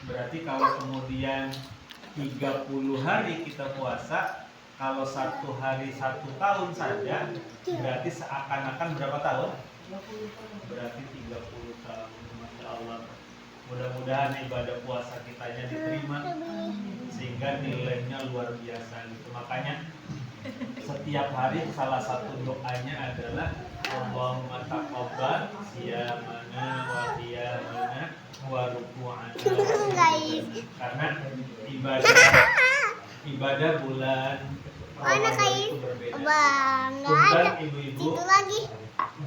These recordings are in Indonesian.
Berarti kalau kemudian 30 hari kita puasa, kalau 1 hari 1 tahun saja, berarti seakan-akan berapa tahun? Berarti 30 tahun. Masya Allah. Mudah-mudahan ibadah puasa kitanya diterima sehingga nilainya luar biasa gitu. Makanya setiap hari salah satu doanya adalah Allahumma taqabbal siyamana wa qiyamana wa ruku'ana. Karena ibadah bulan Ramadan itu berbeda. Punten ibu-ibu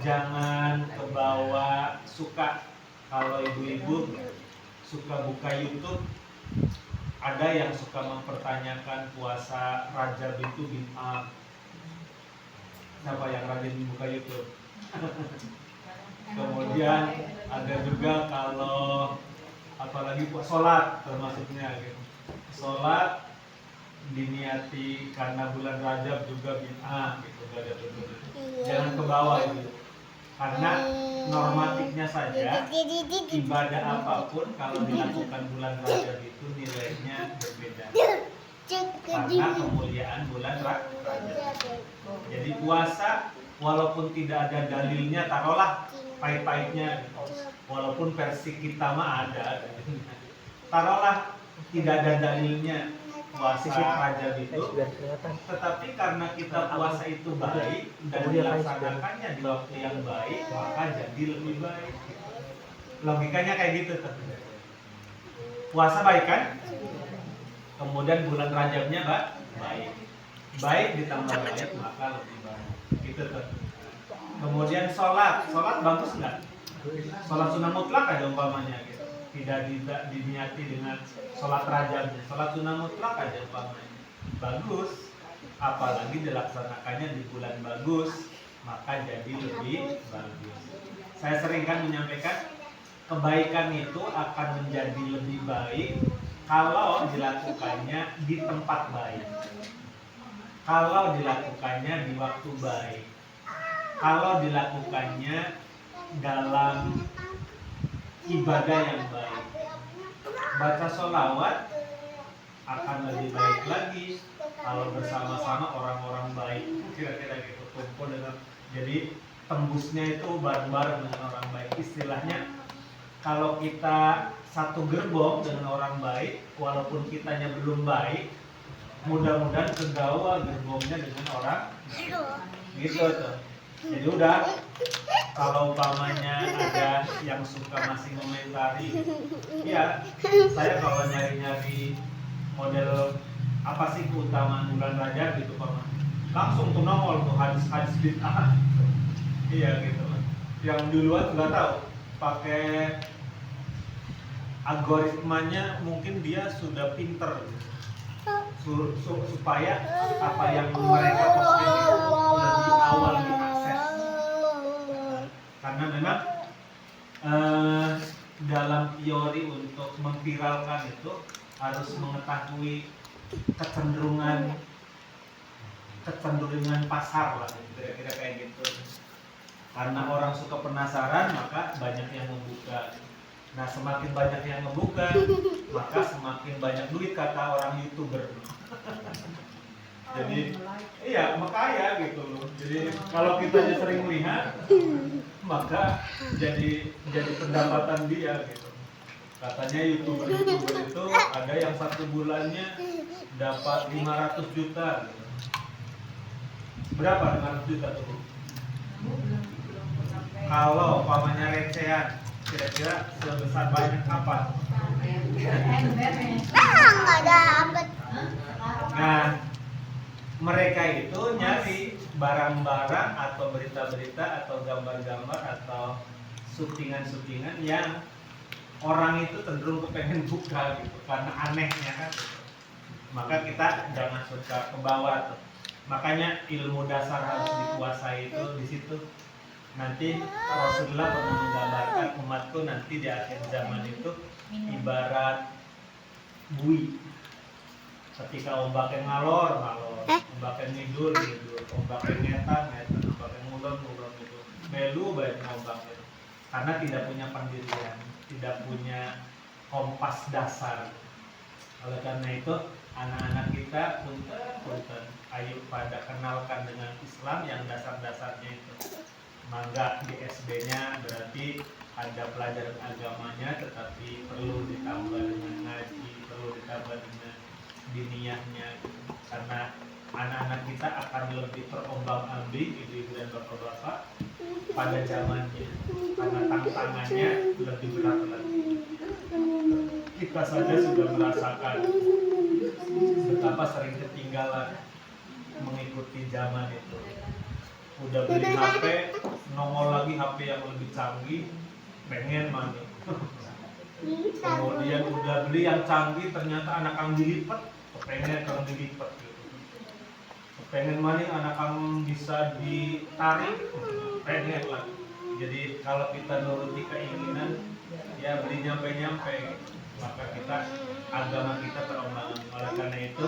jangan kebawa suka. Kalau ibu-ibu suka buka YouTube, ada yang suka mempertanyakan puasa Rajab itu bid'ah. Siapa yang rajin buka YouTube? Kemudian ada juga kalau apalagi sholat termasuknya gitu. Sholat diniati karena bulan Rajab juga bid'ah gitu. Jangan ke bawah itu. Karena normatifnya saja ibadah apapun kalau dilakukan bulan Rajab itu nilainya berbeda. Karena kemuliaan bulan Rajab. Jadi puasa walaupun tidak ada dalilnya, taruhlah pahit-pahitnya, walaupun versi kita mah ada, taruhlah tidak ada dalilnya puasa Rajab itu, tetapi karena kita puasa itu baik dan dilaksanakannya di waktu yang baik, maka jadi lebih baik. Logikanya kayak gitu tuh. Puasa baik kan? Kemudian bulan Rajabnya baik. Baik ditambah baik maka lebih baik. Gitu tuh. Kemudian sholat bagus nggak? Sholat sunnah mutlak aja umpamanya gitu. Tidak diniati dengan sholat Rajabnya. Sholat sunnah mutlak aja umpamanya. Bagus. Apalagi dilaksanakannya di bulan bagus, maka jadi lebih bagus. Saya sering kan menyampaikan kebaikan itu akan menjadi lebih baik kalau dilakukannya di tempat baik, kalau dilakukannya di waktu baik, kalau dilakukannya dalam ibadah yang baik. Baca sholawat akan lebih baik lagi kalau bersama-sama orang-orang baik, kira-kira gitu, kumpul dengan, jadi tembusnya itu bareng-bareng dengan orang baik. Istilahnya kalau kita satu gerbong dengan orang baik, walaupun kitanya belum baik, mudah-mudahan kegawa gerbongnya dengan orang gitu tuh. Jadi udah, kalau umpamanya ada yang suka masih komentari, ya saya kalau nyari-nyari model apa sih keutamaan bulan Rajab gitu Pak, langsung tuh nongol tuh hadis-hadis bid'ah. Iya gitu. Yang duluan nggak tahu, pakai algoritmanya mungkin dia sudah pinter supaya apa yang mereka posting itu lebih awal diakses. Karena memang dalam teori untuk memviralkan itu harus mengetahui kecenderungan pasar lah, kira-kira kayak gitu. Karena orang suka penasaran, maka banyak yang membuka. Nah, semakin banyak yang membuka, maka semakin banyak duit, kata orang YouTuber. Jadi, iya, makanya gitu loh. Jadi, kalau kita sering lihat, maka jadi pendapatan dia gitu. Katanya YouTuber itu ada yang 1 bulannya dapat 500 juta gitu. Berapa 500 juta tuh? Kalau umpamanya recehan, kira-kira sebesar banyak apa? Nggak dapet. Nah, mereka itu nyari barang-barang atau berita-berita atau gambar-gambar atau syutingan-syutingan yang orang itu cenderung kepengen buka gitu karena anehnya kan gitu. Maka kita jangan suka ke bawah tuh. Makanya ilmu dasar harus dikuasai itu di situ. Nanti Rasulullah pernah menggambarkan umatku nanti di akhir zaman itu ibarat bui. Ketika ombaknya ngalor, ombaknya ngidul, ombaknya ngetan, ombaknya ngulon gitu. Melu banyak ombaknya. Karena tidak punya pendirian, tidak punya kompas dasar. Oleh karena itu anak-anak kita punten, ayo pada kenalkan dengan Islam yang dasar-dasarnya itu. Mangga di SD-nya berarti ada pelajaran agamanya, tetapi perlu ditambah dengan ngaji, perlu ditambah dengan diniyahnya, karena anak-anak kita akan lebih terombang-ambing, ibu-ibu dan bapak-bapak, pada zamannya, karena tantangannya lebih berat lagi. Kita saja sudah merasakan betapa sering ketinggalan mengikuti zaman itu. Udah beli HP, nongol lagi HP yang lebih canggih, pengen mana. Kemudian udah beli yang canggih, ternyata anak kang dilipat, pengen kang dilipat gitu. Pengen mana anak kang bisa ditarik, pengen lagi. Jadi kalau kita nuruti keinginan, ya beli nyampe-nyampe, maka kita agama kita terombang-ambing. Oleh karena itu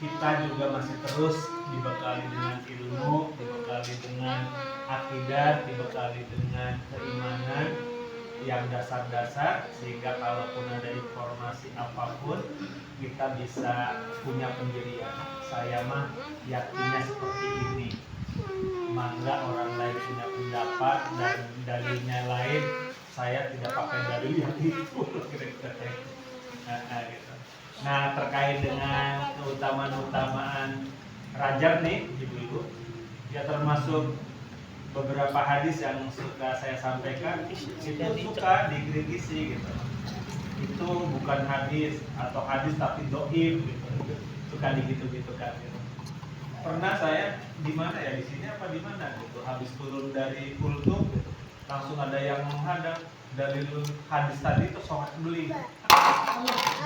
kita juga masih terus dibekali dengan ilmu, dibekali dengan akidah, dibekali dengan keimanan yang dasar-dasar, sehingga kalaupun ada informasi apapun kita bisa punya pendirian. Saya mah yakinnya seperti ini. Mangga orang lain punya pendapat dan dalilnya lain, saya tidak pakai dalil yang itu. Nah, terkait dengan keutamaan-keutamaan Rajab nih, ibu-ibu, ya termasuk beberapa hadis yang suka saya sampaikan, itu suka dikritisi gitu. Itu bukan hadis atau hadis tapi dohim gitu, suka digitu-gitukan gitu. Pernah saya di mana ya, di sini apa di mana gitu, habis turun dari kultum gitu, langsung ada yang menghadap dari hadis tadi itu sholat beli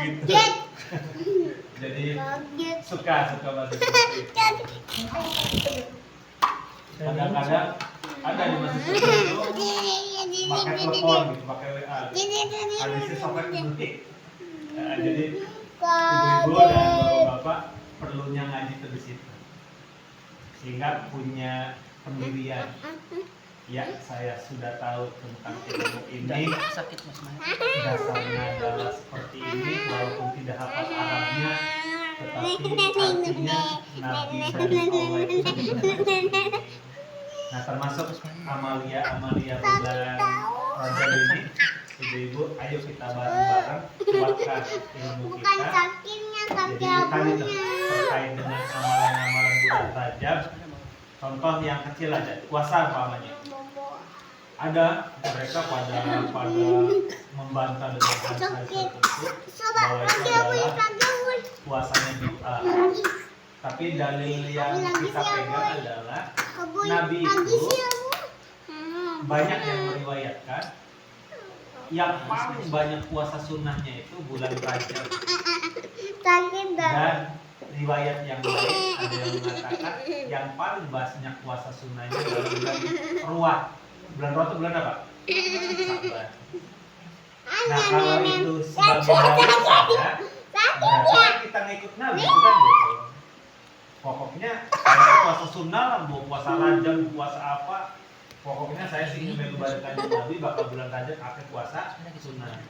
gitu. Jadi suka banget. Kadang-kadang ada di masjid itu pakai telepon gitu, pakai WA gitu. Hadisnya sholat beli. Jadi ibu-ibu dan bapak-bapak perlunya ngaji di situ, sehingga punya pendirian. Ya, saya sudah tahu tentang ilmu ini. Dasarnya adalah seperti ini, walaupun tidak hafal Arabnya, tetapi artinya Nabi dari Allah itu benar. Nah, termasuk amalia bulan Rajab ini, ibu-ibu, ayo kita bareng-bareng kuatkan ilmu kita. Jadi tadi terkait dengan amalan-amalan bulan Rajab. Contoh yang kecil aja, puasa umpamanya. Ada mereka pada membantah dengan hadis tertentu bahwa itu adalah puasanya bid'ah. Tapi dalil yang kita pegang adalah Nabi itu banyak yang meriwayatkan yang paling banyak puasa sunnahnya itu bulan Rajab. Dan riwayat yang lain ada yang mengatakan yang paling banyak puasa sunnahnya adalah bulan Ruwah. Bulan Ruwah itu bulan apa? Sabar. Nah, kalau itu sebagai dalil saja, berarti kita ngikut Nabi, bukan gitu. Pokoknya kalau puasa sunnah lah, mau puasa Rajab, puasa apa, pokoknya saya sih mengibaratkan Nabi bakal bulan Rajab akhir puasa sunnah.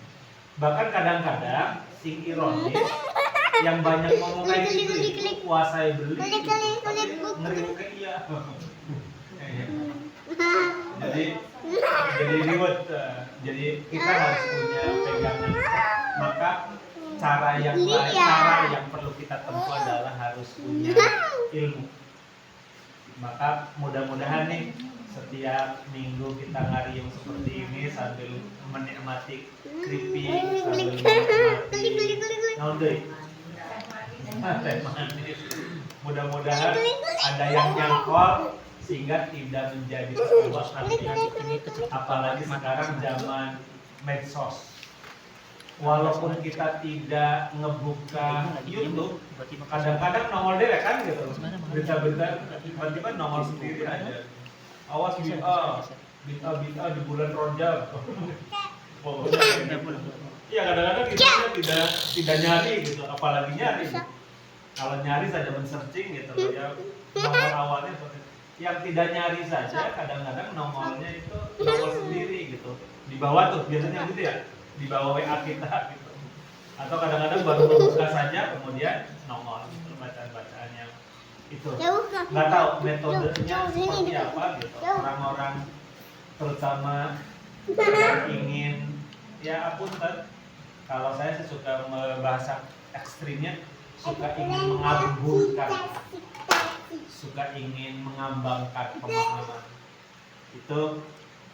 Bahkan kadang-kadang sing ironis yang banyak ngomong kayak gitu itu puasa beli, ngeri muka iya. Jadi ribet. Jadi kita harus punya pegangan. Maka cara yang lain, cara yang perlu kita tempuh adalah harus punya ilmu. Maka mudah-mudahan nih setiap minggu kita ngariung seperti ini sambil menikmati keripik, sambil menikmati naudai. Mudah-mudahan ada yang nyangkol sehingga tidak menjadi sebuah ini, apalagi sekarang zaman medsos. Walaupun kita tidak ngebuka YouTube, kadang-kadang nongol deh kan gitu, berita-berita tiba-tiba nongol sendiri aja. Awas bid'ah di bulan Rajab. Iya, kadang-kadang kita tidak nyari gitu, apalagi nyari. Kalau nyari saja men-searching gitu ya, nomor awalnya yang tidak nyari saja kadang-kadang nomornya itu nongol sendiri gitu. Di bawah tuh biasanya gitu ya, di bawah WA kita gitu. atau kadang-kadang baru membuka saja kemudian nongol gitu bacaan-bacaannya itu. Nggak tahu metodenya seperti apa gitu. Orang-orang terutama yang ingin ya apunten, kalau saya sih suka bahasa ekstrimnya, suka ingin mengaburkan, suka ingin mengambangkan pemahaman itu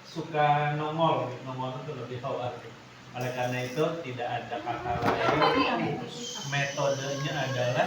suka nongol itu lebih tahu arti. Oleh karena itu tidak ada kata lain, metodenya adalah